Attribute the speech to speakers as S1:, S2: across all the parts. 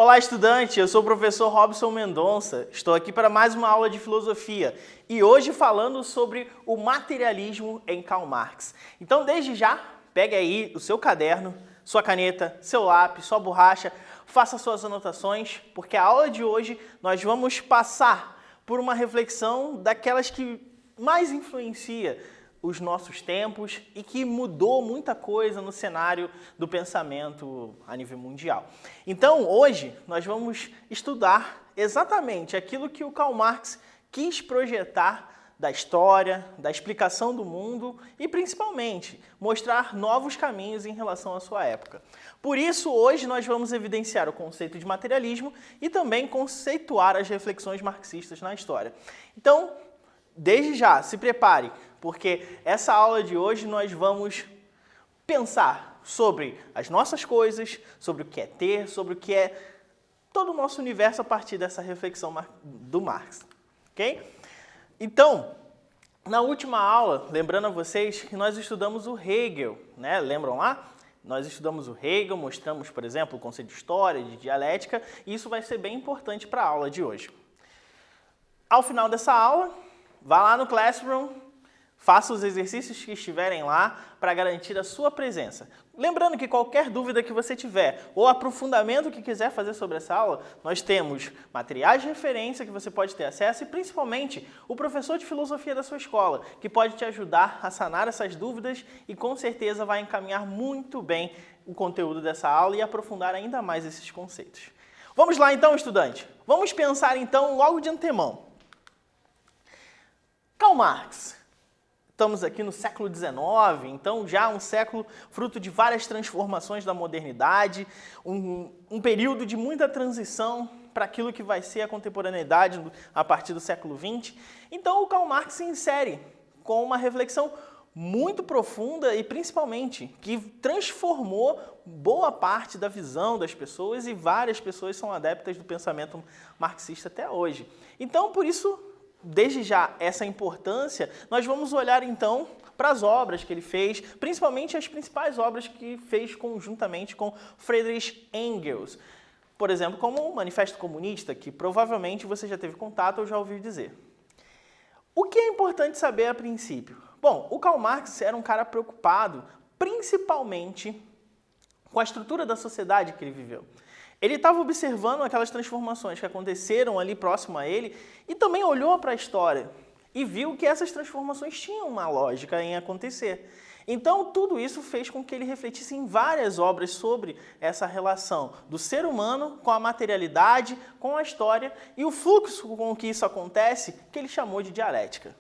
S1: Olá, estudante! Eu sou o professor Robson Mendonça. Estou aqui para mais uma aula de filosofia e hoje falando sobre o materialismo em Karl Marx. Então, desde já, pegue aí o seu caderno, sua caneta, seu lápis, sua borracha, faça suas anotações, porque a aula de hoje nós vamos passar por uma reflexão daquelas que mais influencia os nossos tempos e que mudou muita coisa no cenário do pensamento a nível mundial. Então, hoje, nós vamos estudar exatamente aquilo que o Karl Marx quis projetar da história, da explicação do mundo e, principalmente, mostrar novos caminhos em relação à sua época. Por isso, hoje nós vamos evidenciar o conceito de materialismo e também conceituar as reflexões marxistas na história. Então, desde já, se prepare, porque essa aula de hoje nós vamos pensar sobre as nossas coisas, sobre o que é ter, sobre o que é todo o nosso universo a partir dessa reflexão do Marx, ok? Então, na última aula, lembrando a vocês que nós estudamos o Hegel, né? Lembram lá? Nós estudamos o Hegel, mostramos, por exemplo, o conceito de história, de dialética, e isso vai ser bem importante para a aula de hoje. Ao final dessa aula, vá lá no Classroom, faça os exercícios que estiverem lá para garantir a sua presença. Lembrando que qualquer dúvida que você tiver ou aprofundamento que quiser fazer sobre essa aula, nós temos materiais de referência que você pode ter acesso e principalmente o professor de filosofia da sua escola, que pode te ajudar a sanar essas dúvidas e com certeza vai encaminhar muito bem o conteúdo dessa aula e aprofundar ainda mais esses conceitos. Vamos lá então, estudante? Vamos pensar então logo de antemão. Karl Marx. Estamos aqui no século XIX, então já um século fruto de várias transformações da modernidade, um período de muita transição para aquilo que vai ser a contemporaneidade a partir do século XX. Então o Karl Marx se insere com uma reflexão muito profunda e principalmente que transformou boa parte da visão das pessoas e várias pessoas são adeptas do pensamento marxista até hoje. Então, por isso, desde já essa importância, nós vamos olhar então para as obras que ele fez, principalmente as principais obras que fez conjuntamente com Friedrich Engels. Por exemplo, como o Manifesto Comunista, que provavelmente você já teve contato ou já ouviu dizer. O que é importante saber a princípio? Bom, o Karl Marx era um cara preocupado principalmente com a estrutura da sociedade que ele viveu. Ele estava observando aquelas transformações que aconteceram ali próximo a ele e também olhou para a história e viu que essas transformações tinham uma lógica em acontecer. Então, tudo isso fez com que ele refletisse em várias obras sobre essa relação do ser humano com a materialidade, com a história e o fluxo com que isso acontece, que ele chamou de dialética.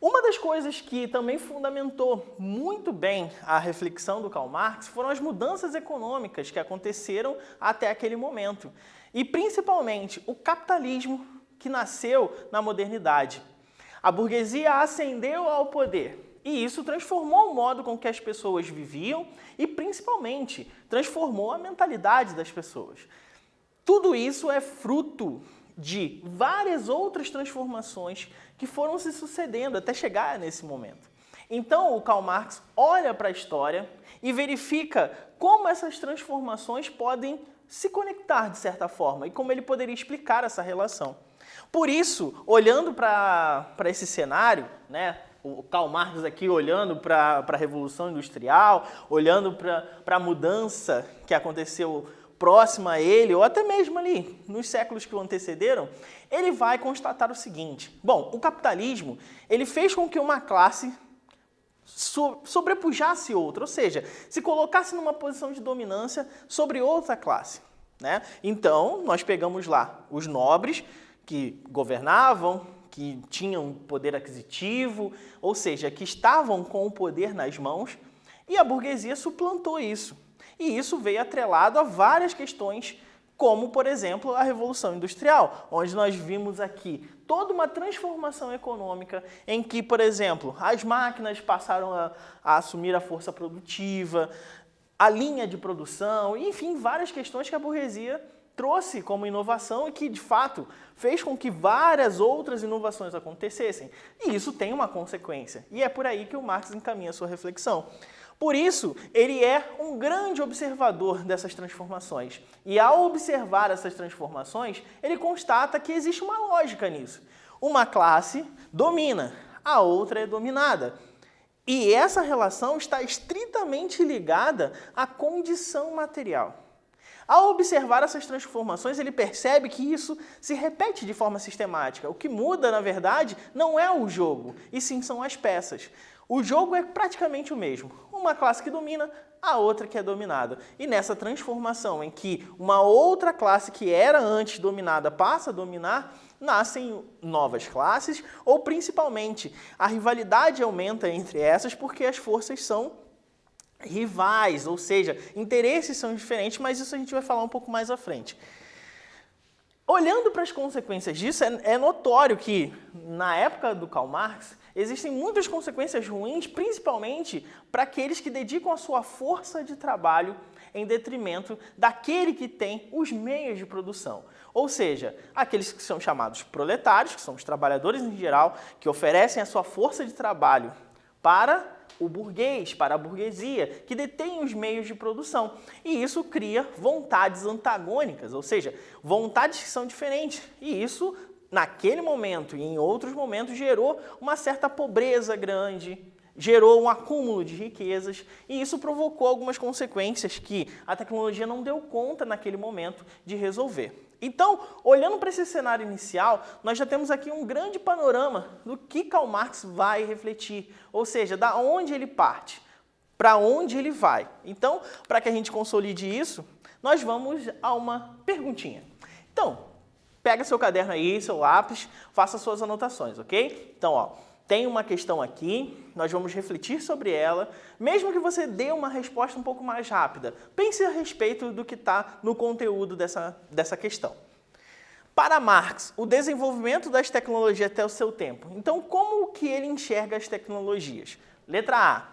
S1: Uma das coisas que também fundamentou muito bem a reflexão do Karl Marx foram as mudanças econômicas que aconteceram até aquele momento. E principalmente o capitalismo que nasceu na modernidade. A burguesia ascendeu ao poder e isso transformou o modo com que as pessoas viviam e principalmente transformou a mentalidade das pessoas. Tudo isso é fruto de várias outras transformações que foram se sucedendo até chegar nesse momento. Então, o Karl Marx olha para a história e verifica como essas transformações podem se conectar de certa forma e como ele poderia explicar essa relação. Por isso, olhando para esse cenário, né, o Karl Marx aqui olhando para a Revolução Industrial, olhando para a mudança que aconteceu próxima a ele, ou até mesmo ali, nos séculos que o antecederam, ele vai constatar o seguinte. Bom, o capitalismo, ele fez com que uma classe sobrepujasse outra, ou seja, se colocasse numa posição de dominância sobre outra classe, né? Então, nós pegamos lá os nobres que governavam, que tinham poder aquisitivo, ou seja, que estavam com o poder nas mãos, e a burguesia suplantou isso. E isso veio atrelado a várias questões, como, por exemplo, a Revolução Industrial, onde nós vimos aqui toda uma transformação econômica em que, por exemplo, as máquinas passaram a assumir a força produtiva, a linha de produção, enfim, várias questões que a burguesia trouxe como inovação e que, de fato, fez com que várias outras inovações acontecessem. E isso tem uma consequência. E é por aí que o Marx encaminha a sua reflexão. Por isso, ele é um grande observador dessas transformações. E ao observar essas transformações, ele constata que existe uma lógica nisso. Uma classe domina, a outra é dominada. E essa relação está estritamente ligada à condição material. Ao observar essas transformações, ele percebe que isso se repete de forma sistemática. O que muda, na verdade, não é o jogo, e sim são as peças. O jogo é praticamente o mesmo. Uma classe que domina, a outra que é dominada. E nessa transformação em que uma outra classe que era antes dominada passa a dominar, nascem novas classes, ou principalmente a rivalidade aumenta entre essas porque as forças são rivais, ou seja, interesses são diferentes, mas isso a gente vai falar um pouco mais à frente. Olhando para as consequências disso, é notório que, na época do Karl Marx, existem muitas consequências ruins, principalmente para aqueles que dedicam a sua força de trabalho em detrimento daquele que tem os meios de produção. Ou seja, aqueles que são chamados proletários, que são os trabalhadores em geral, que oferecem a sua força de trabalho para o burguês, para a burguesia, que detém os meios de produção. E isso cria vontades antagônicas, ou seja, vontades que são diferentes. E isso, naquele momento e em outros momentos, gerou uma certa pobreza grande, gerou um acúmulo de riquezas, e isso provocou algumas consequências que a tecnologia não deu conta naquele momento de resolver. Então, olhando para esse cenário inicial, nós já temos aqui um grande panorama do que Karl Marx vai refletir, ou seja, da onde ele parte, para onde ele vai. Então, para que a gente consolide isso, nós vamos a uma perguntinha. Então, pega seu caderno aí, seu lápis, faça suas anotações, ok? Então, ó, tem uma questão aqui, nós vamos refletir sobre ela, mesmo que você dê uma resposta um pouco mais rápida. Pense a respeito do que está no conteúdo dessa questão. Para Marx, o desenvolvimento das tecnologias até o seu tempo. Então, como que ele enxerga as tecnologias? Letra A,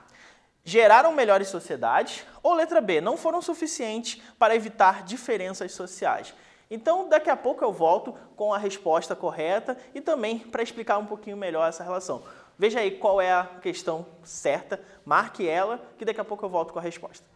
S1: geraram melhores sociedades, ou letra B, não foram suficientes para evitar diferenças sociais. Então, daqui a pouco eu volto com a resposta correta e também para explicar um pouquinho melhor essa relação. Veja aí qual é a questão certa, marque ela, que daqui a pouco eu volto com a resposta.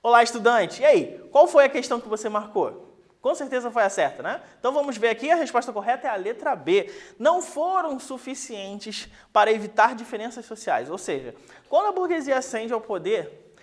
S1: Olá, estudante! E aí, qual foi a questão que você marcou? Com certeza foi a certa, né? Então vamos ver aqui, a resposta correta é a letra B. Não foram suficientes para evitar diferenças sociais. Ou seja, quando a burguesia ascende ao poder,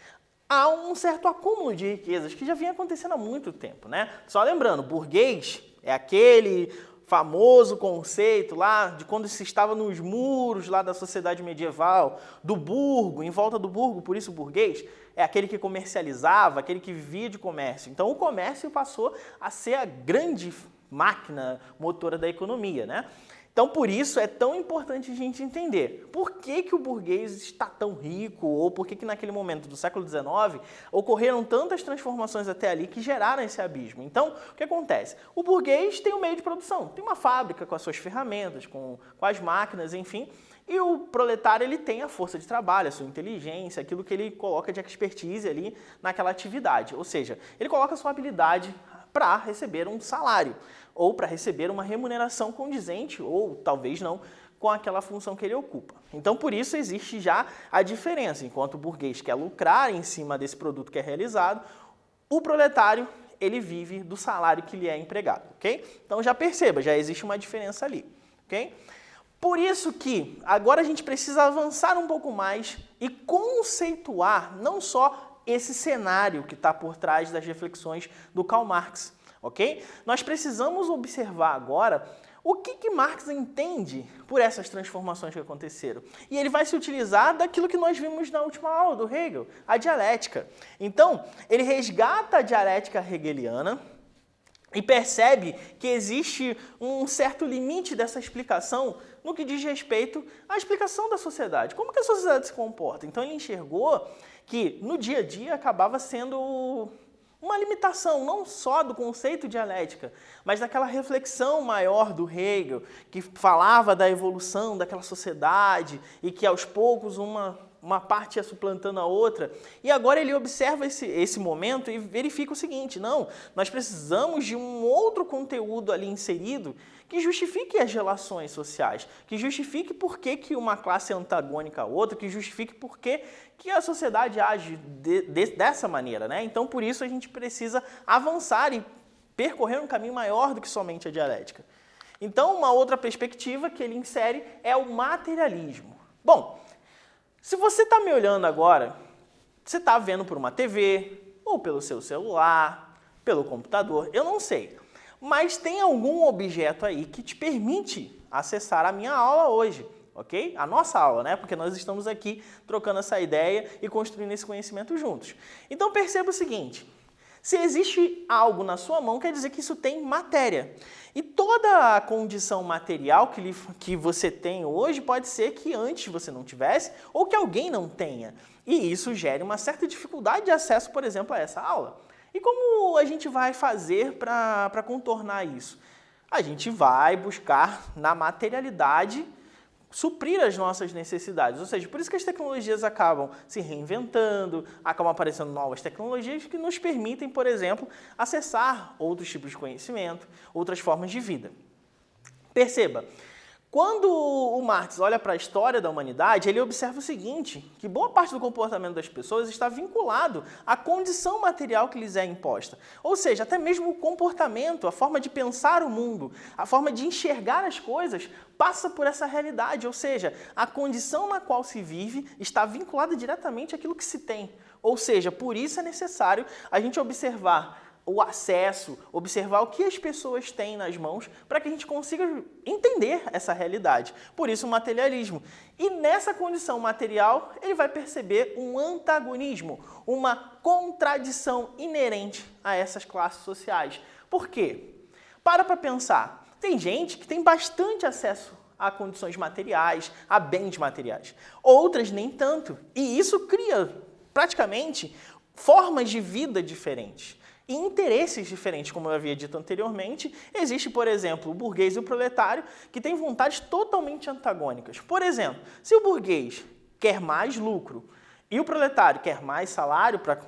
S1: há um certo acúmulo de riquezas que já vinha acontecendo há muito tempo, né? Só lembrando, burguês é aquele famoso conceito lá de quando se estava nos muros lá da sociedade medieval, do burgo, em volta do burgo, por isso burguês, é aquele que comercializava, aquele que vivia de comércio. Então o comércio passou a ser a grande máquina motora da economia, né? Então, por isso, é tão importante a gente entender por que o burguês está tão rico, ou por que naquele momento do século XIX ocorreram tantas transformações até ali que geraram esse abismo. Então, o que acontece? O burguês tem um meio de produção, tem uma fábrica com as suas ferramentas, com as máquinas, enfim, e o proletário ele tem a força de trabalho, a sua inteligência, aquilo que ele coloca de expertise ali naquela atividade. Ou seja, ele coloca a sua habilidade para receber um salário, ou para receber uma remuneração condizente, ou talvez não, com aquela função que ele ocupa. Então, por isso, existe já a diferença. Enquanto o burguês quer lucrar em cima desse produto que é realizado, o proletário, ele vive do salário que lhe é empregado, ok? Então, já perceba, já existe uma diferença ali, ok? Por isso que agora a gente precisa avançar um pouco mais e conceituar não só esse cenário que está por trás das reflexões do Karl Marx, ok? Nós precisamos observar agora o que Marx entende por essas transformações que aconteceram. E ele vai se utilizar daquilo que nós vimos na última aula do Hegel, a dialética. Então, ele resgata a dialética hegeliana e percebe que existe um certo limite dessa explicação no que diz respeito à explicação da sociedade. Como que a sociedade se comporta? Então, ele enxergou que no dia a dia acabava sendo uma limitação não só do conceito dialética, mas daquela reflexão maior do Hegel, que falava da evolução daquela sociedade e que aos poucos uma parte ia suplantando a outra. E agora ele observa esse momento e verifica o seguinte: não, nós precisamos de um outro conteúdo ali inserido que justifique as relações sociais, que justifique por que uma classe é antagônica à outra, que justifique por que a sociedade age dessa maneira, né? Então, por isso, a gente precisa avançar e percorrer um caminho maior do que somente a dialética. Então, uma outra perspectiva que ele insere é o materialismo. Bom, se você está me olhando agora, você está vendo por uma TV, ou pelo seu celular, pelo computador, eu não sei. Mas tem algum objeto aí que te permite acessar a minha aula hoje, ok? A nossa aula, né? Porque nós estamos aqui trocando essa ideia e construindo esse conhecimento juntos. Então perceba o seguinte: se existe algo na sua mão, quer dizer que isso tem matéria. E toda a condição material que você tem hoje pode ser que antes você não tivesse ou que alguém não tenha. E isso gera uma certa dificuldade de acesso, por exemplo, a essa aula. E como a gente vai fazer para contornar isso? A gente vai buscar na materialidade suprir as nossas necessidades. Ou seja, por isso que as tecnologias acabam se reinventando, acabam aparecendo novas tecnologias que nos permitem, por exemplo, acessar outros tipos de conhecimento, outras formas de vida. Perceba, quando o Marx olha para a história da humanidade, ele observa o seguinte, que boa parte do comportamento das pessoas está vinculado à condição material que lhes é imposta. Ou seja, até mesmo o comportamento, a forma de pensar o mundo, a forma de enxergar as coisas, passa por essa realidade. Ou seja, a condição na qual se vive está vinculada diretamente àquilo que se tem. Ou seja, por isso é necessário a gente observar o acesso, observar o que as pessoas têm nas mãos para que a gente consiga entender essa realidade. Por isso o materialismo. E nessa condição material, ele vai perceber um antagonismo, uma contradição inerente a essas classes sociais. Por quê? Para pensar. Tem gente que tem bastante acesso a condições materiais, a bens materiais. Outras nem tanto. E isso cria, praticamente, formas de vida diferentes. E interesses diferentes, como eu havia dito anteriormente. Existe, por exemplo, o burguês e o proletário, que têm vontades totalmente antagônicas. Por exemplo, se o burguês quer mais lucro e o proletário quer mais salário, para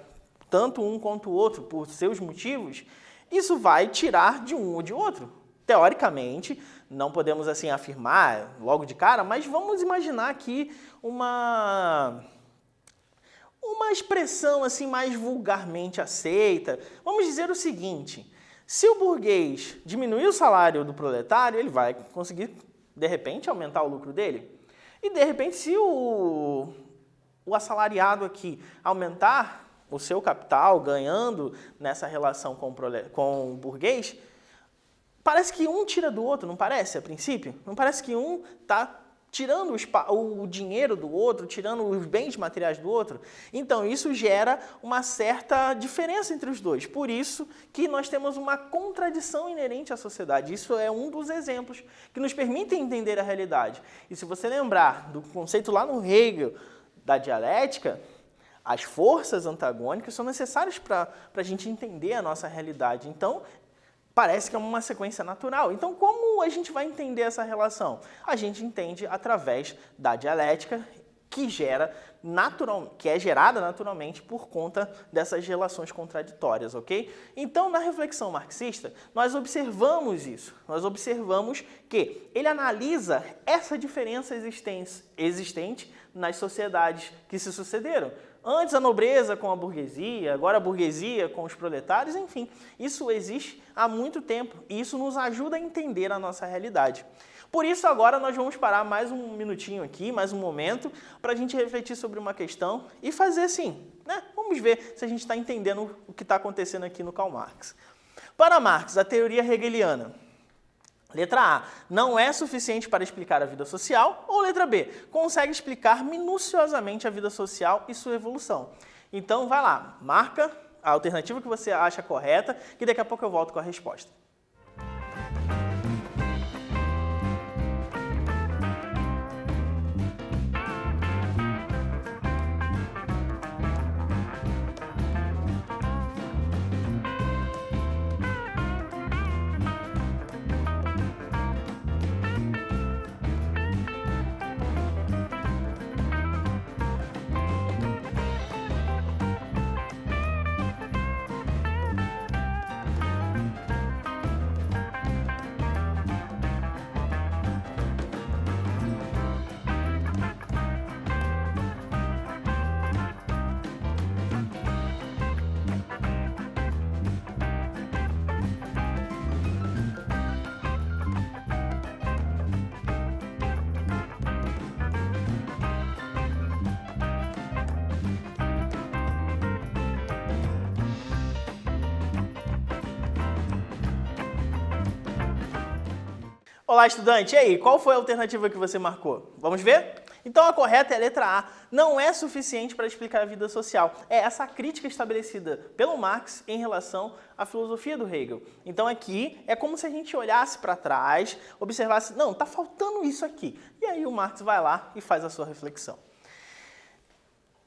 S1: tanto um quanto o outro, por seus motivos, isso vai tirar de um ou de outro. Teoricamente, não podemos assim afirmar logo de cara, mas vamos imaginar aqui uma expressão assim mais vulgarmente aceita. Vamos dizer o seguinte: se o burguês diminuir o salário do proletário, ele vai conseguir, de repente, aumentar o lucro dele. E, de repente, se o assalariado aqui aumentar o seu capital, ganhando nessa relação com o burguês, parece que um tira do outro, não parece, a princípio? Não parece que um está tirando o dinheiro do outro, tirando os bens materiais do outro? Então, isso gera uma certa diferença entre os dois. Por isso que nós temos uma contradição inerente à sociedade. Isso é um dos exemplos que nos permitem entender a realidade. E se você lembrar do conceito lá no Hegel da dialética, as forças antagônicas são necessárias para a gente entender a nossa realidade. Então, parece que é uma sequência natural. Então, como a gente vai entender essa relação? A gente entende através da dialética, que é gerada naturalmente por conta dessas relações contraditórias, ok? Então, na reflexão marxista, nós observamos isso. Nós observamos que ele analisa essa diferença existente nas sociedades que se sucederam. Antes a nobreza com a burguesia, agora a burguesia com os proletários, enfim. Isso existe há muito tempo e isso nos ajuda a entender a nossa realidade. Por isso agora nós vamos parar mais um minutinho aqui, mais um momento, para a gente refletir sobre uma questão e fazer assim, né? Vamos ver se a gente está entendendo o que está acontecendo aqui no Karl Marx. Para Marx, a teoria hegeliana, letra A, não é suficiente para explicar a vida social, ou letra B, consegue explicar minuciosamente a vida social e sua evolução. Então vai lá, marca a alternativa que você acha correta, que daqui a pouco eu volto com a resposta. Olá, estudante. E aí, qual foi a alternativa que você marcou? Vamos ver? Então, a correta é a letra A. Não é suficiente para explicar a vida social. É essa a crítica estabelecida pelo Marx em relação à filosofia do Hegel. Então, aqui é como se a gente olhasse para trás, observasse, não, está faltando isso aqui. E aí o Marx vai lá e faz a sua reflexão.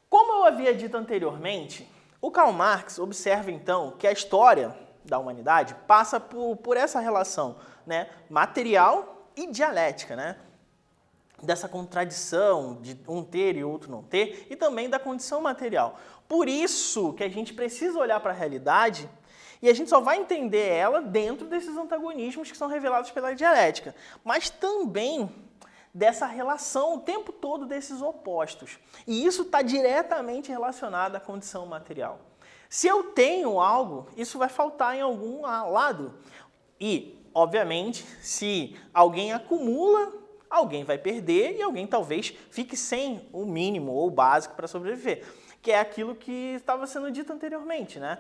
S1: Como eu havia dito anteriormente, o Karl Marx observa, então, que a história da humanidade passa por essa relação, né, material e dialética, né, dessa contradição de um ter e outro não ter, e também da condição material. Por isso que a gente precisa olhar para a realidade e a gente só vai entender ela dentro desses antagonismos que são revelados pela dialética, mas também dessa relação o tempo todo desses opostos. E isso está diretamente relacionado à condição material. Se eu tenho algo, isso vai faltar em algum lado. E, obviamente, se alguém acumula, alguém vai perder e alguém talvez fique sem o mínimo ou o básico para sobreviver. Que é aquilo que estava sendo dito anteriormente, né?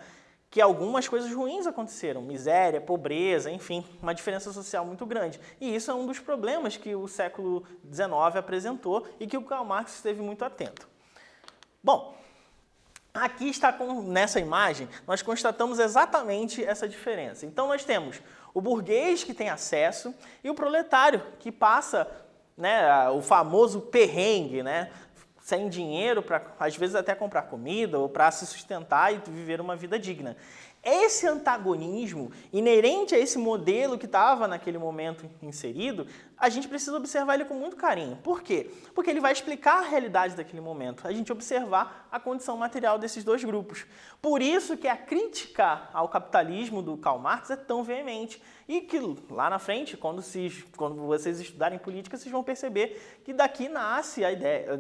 S1: Que algumas coisas ruins aconteceram, miséria, pobreza, enfim, uma diferença social muito grande. E isso é um dos problemas que o século XIX apresentou e que o Karl Marx esteve muito atento. Bom, aqui está nessa imagem, nós constatamos exatamente essa diferença. Então nós temos o burguês que tem acesso e o proletário que passa, né, o famoso perrengue, né, sem dinheiro para, às vezes, até comprar comida ou para se sustentar e viver uma vida digna. Esse antagonismo inerente a esse modelo que estava naquele momento inserido, a gente precisa observar ele com muito carinho. Por quê? Porque ele vai explicar a realidade daquele momento, a gente observar a condição material desses dois grupos. Por isso que a crítica ao capitalismo do Karl Marx é tão veemente. E que lá na frente, quando vocês estudarem política, vocês vão perceber que daqui nasce a ideia,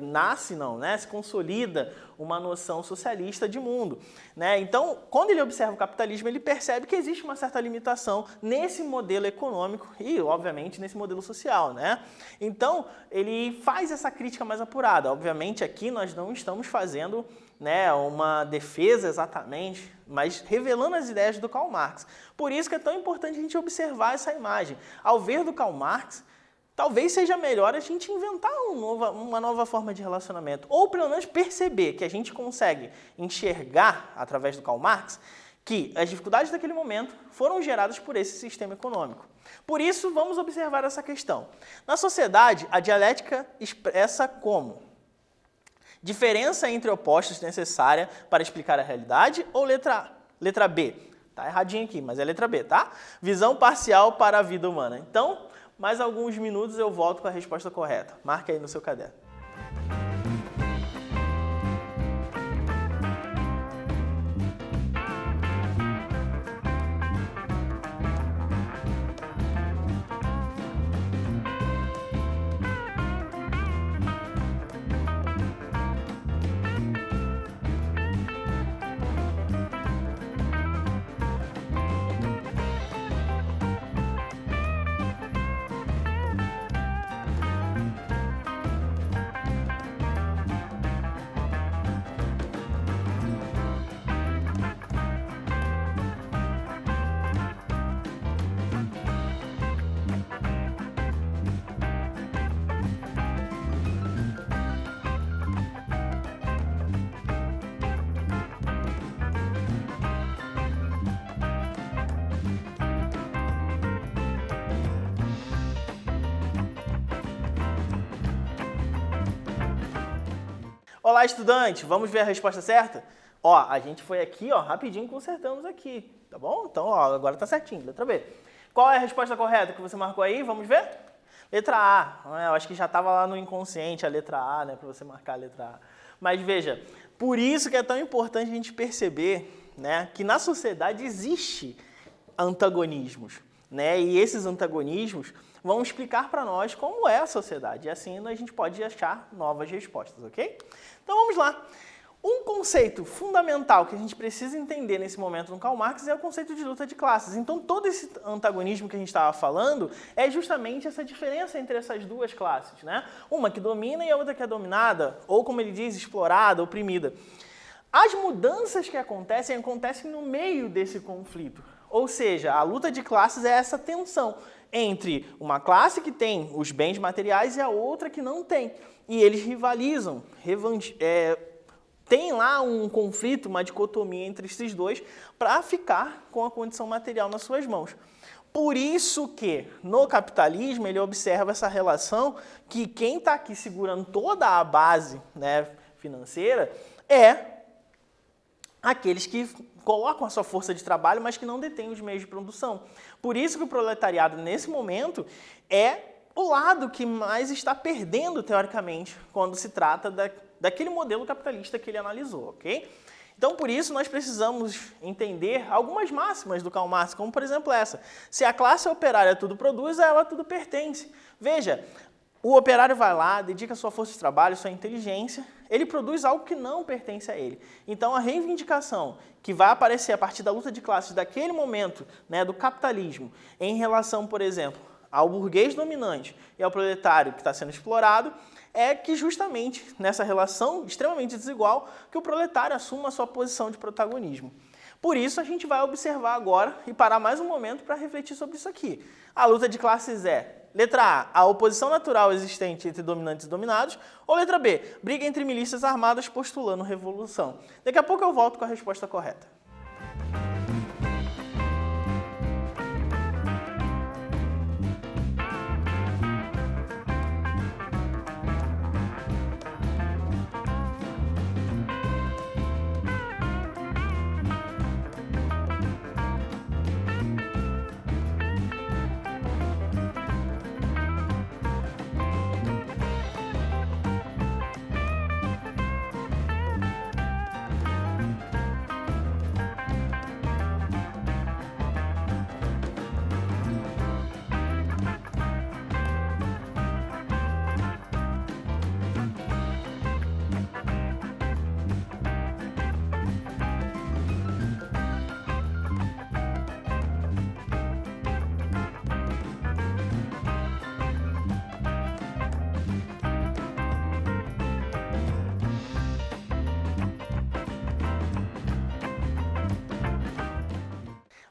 S1: se consolida uma noção socialista de mundo, né? Então, quando ele observa o capitalismo, ele percebe que existe uma certa limitação nesse modelo econômico e, obviamente, nesse modelo social, né? Então, ele faz essa crítica mais apurada. Obviamente, aqui nós não estamos fazendo, né, uma defesa exatamente, mas revelando as ideias do Karl Marx. Por isso que é tão importante a gente observar essa imagem. Ao ver do Karl Marx, talvez seja melhor a gente inventar uma nova forma de relacionamento, ou pelo menos perceber que a gente consegue enxergar, através do Karl Marx, que as dificuldades daquele momento foram geradas por esse sistema econômico. Por isso, vamos observar essa questão. Na sociedade, a dialética expressa como diferença entre opostos necessária para explicar a realidade, ou letra B? Tá erradinho aqui, mas é letra B, tá? Visão parcial para a vida humana. Então, mais alguns minutos eu volto com a resposta correta. Marque aí no seu caderno. Olá, estudante! Vamos ver a resposta certa? Ó, a gente foi aqui, ó, rapidinho consertamos aqui, tá bom? Então, ó, agora tá certinho, letra B. Qual é a resposta correta que você marcou aí? Vamos ver? Letra A. Eu acho que já estava lá no inconsciente a letra A, né, para você marcar a letra A. Mas veja, por isso que é tão importante a gente perceber, né, que na sociedade existe antagonismos, né, e esses antagonismos vão explicar para nós como é a sociedade, e assim a gente pode achar novas respostas, ok? Então vamos lá. Um conceito fundamental que a gente precisa entender nesse momento no Karl Marx é o conceito de luta de classes. Então todo esse antagonismo que a gente estava falando é justamente essa diferença entre essas duas classes, né? Uma que domina e a outra que é dominada, ou como ele diz, explorada, oprimida. As mudanças que acontecem no meio desse conflito. Ou seja, a luta de classes é essa tensão entre uma classe que tem os bens materiais e a outra que não tem. E eles rivalizam, tem lá um conflito, uma dicotomia entre esses dois para ficar com a condição material nas suas mãos. Por isso que no capitalismo ele observa essa relação que quem está aqui segurando toda a base, né, financeira é aqueles que colocam a sua força de trabalho, mas que não detêm os meios de produção. Por isso que o proletariado, nesse momento, é o lado que mais está perdendo, teoricamente, quando se trata daquele modelo capitalista que ele analisou, ok? Então, por isso, nós precisamos entender algumas máximas do Karl Marx, como, por exemplo, essa. Se a classe operária tudo produz, a ela tudo pertence. Veja, o operário vai lá, dedica sua força de trabalho, sua inteligência, ele produz algo que não pertence a ele. Então, a reivindicação que vai aparecer a partir da luta de classes daquele momento, né, do capitalismo, em relação, por exemplo, ao burguês dominante e ao proletário que está sendo explorado, é que justamente nessa relação extremamente desigual que o proletário assuma a sua posição de protagonismo. Por isso a gente vai observar agora e parar mais um momento para refletir sobre isso aqui. A luta de classes é, letra A oposição natural existente entre dominantes e dominados, ou letra B, briga entre milícias armadas postulando revolução. Daqui a pouco eu volto com a resposta correta.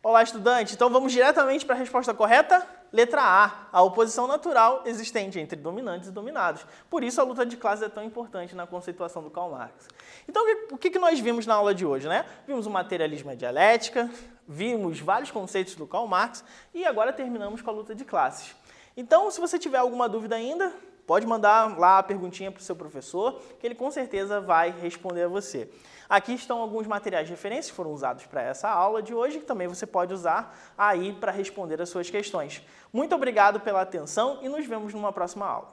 S1: Olá, estudante. Então vamos diretamente para a resposta correta? Letra A oposição natural existente entre dominantes e dominados. Por isso a luta de classes é tão importante na conceituação do Karl Marx. Então o que nós vimos na aula de hoje, né? Vimos o materialismo e a dialética, vimos vários conceitos do Karl Marx e agora terminamos com a luta de classes. Então, se você tiver alguma dúvida ainda, pode mandar lá a perguntinha para o seu professor, que ele com certeza vai responder a você. Aqui estão alguns materiais de referência que foram usados para essa aula de hoje, que também você pode usar aí para responder as suas questões. Muito obrigado pela atenção e nos vemos numa próxima aula.